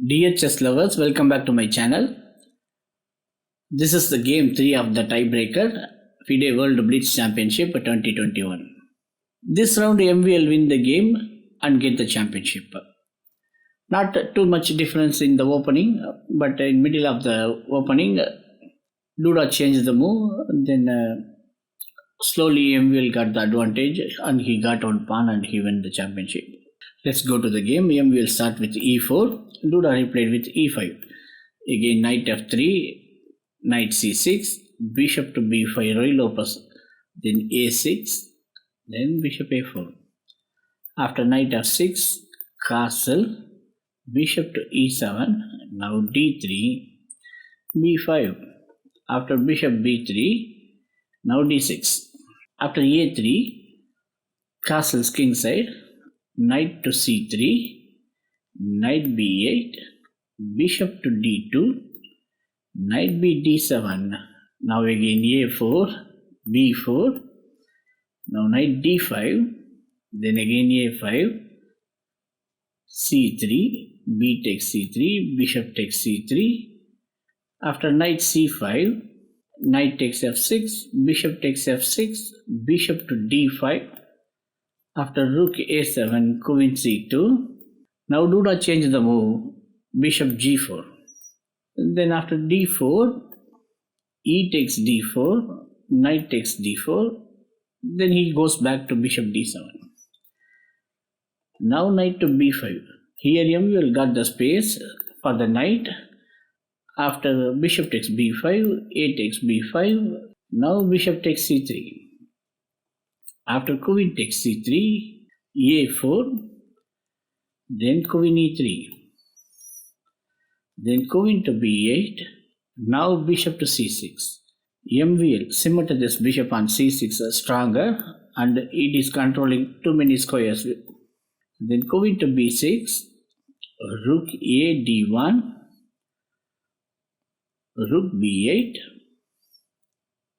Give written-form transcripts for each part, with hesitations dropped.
Dear chess lovers, welcome back to my channel. This is the game 3 of the tiebreaker FIDE World Blitz Championship 2021. This round M will win the game and get the championship. Not too much difference in the opening, but in middle of the opening, Duda changed the move, then slowly M will got the advantage and he got one pawn and he won the championship. Let's go to the game. M will start with e4. Duda replayed with e5. Again knight f3, knight c6, bishop to b5, royal opus, then a6, then bishop a4. After knight f6, castle, bishop to e7, now d3, b5. After bishop b3, now d6. After a3, castle's king side, knight to c3, knight b8, bishop to d2, knight bd7, now again a4, b4, now knight d5, then again a5, c3, b takes c3, bishop takes c3, after knight c5, knight takes f6, bishop takes f6, bishop to d5, after rook a7, queen c2, now Duda changed the move, bishop g4. Then after d4, e takes d4, knight takes d4, then he goes back to bishop d7. Now knight to b5. Here M will got the space for the knight. After bishop takes b5, a takes b5, now bishop takes c3. After queen takes c3, a4, then queen e3, then queen to b8, now bishop to c6. M will cemented this bishop on c6 stronger and it is controlling too many squares. Then queen to b6, rook a d1, rook b8,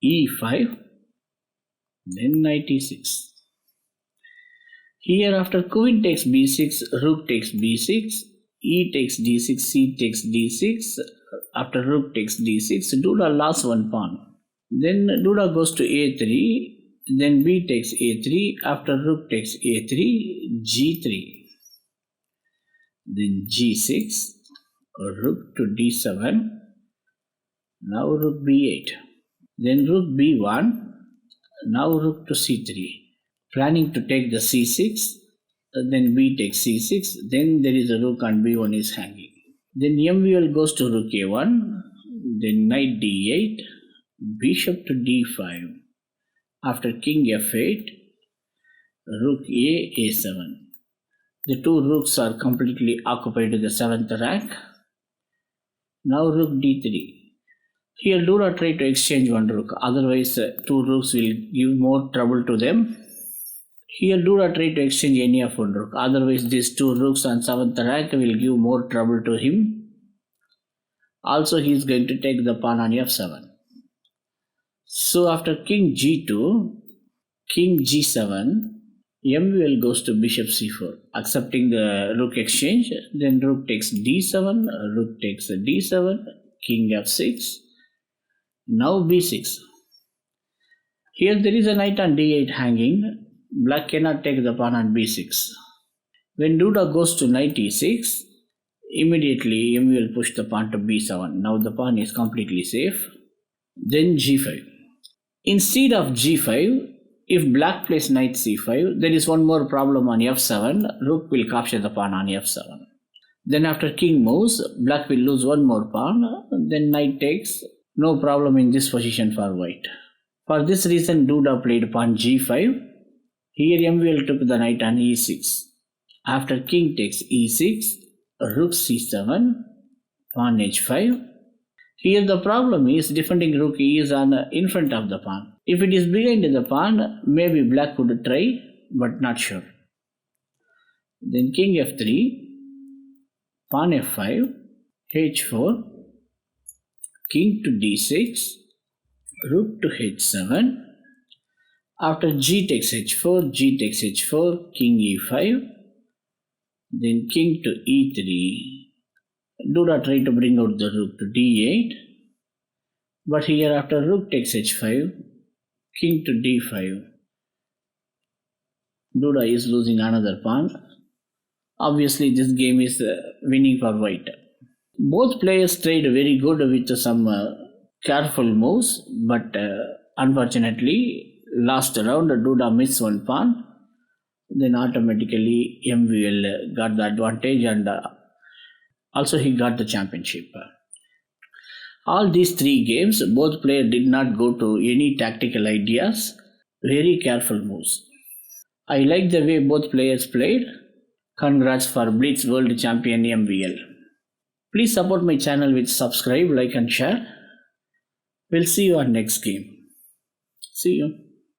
e5, then knight e6. Here after queen takes b6, rook takes b6, e takes d6, c takes d6. After rook takes d6, Duda lost one pawn. Then Duda goes to a3, then b takes a3, after rook takes a3, g3, then g6, rook to d7, now rook b8, then rook b1, now rook to c3. Planning to take the c6, then b takes c6, then there is a rook and b1 is hanging. Then M goes to rook a1, then knight d8, bishop to d5. After king f8, rook a7. The two rooks are completely occupied to the 7th rank. Now rook d3. Here Duda tried to exchange one rook, otherwise two rooks will give more trouble to them. Here Duda tried to exchange any of one rook, otherwise these two rooks on 7th rank will give more trouble to him. Also he is going to take the pawn on f7. So after king g2, king g7, M goes to bishop c4, accepting the rook exchange. Then rook takes d7, rook takes d7, king f6, now b6. Here there is a knight on d8 hanging. Black cannot take the pawn on b6. When Duda goes to knight e6, immediately M will push the pawn to b7. Now the pawn is completely safe. Then g5. Instead of g5, if black plays knight c5, there is one more problem on f7. Rook will capture the pawn on f7. Then after king moves, black will lose one more pawn. Then knight takes. No problem in this position for white. For this reason, Duda played pawn g5. Here M took the knight on e6. After king takes e6, rook c7, pawn h5. Here the problem is defending rook is in front of the pawn. If it is behind the pawn, maybe black could try, but not sure. Then king f3, pawn f5, h4, king to d6, rook to h7. After g takes h4, g takes h4, king e5, then king to e3, Duda tried to bring out the rook to d8, but here after rook takes h5, king to d5, Duda is losing another pawn. Obviously this game is winning for white. Both players tried very good with some careful moves, but unfortunately last round Duda missed one pawn. Then automatically MVL got the advantage, and also he got the championship. All these three games, both players did not go to any tactical ideas, very careful moves. I like the way both players played. Congrats for Blitz World Champion MVL. Please support my channel with subscribe, like and share. We'll see you on next game. See you.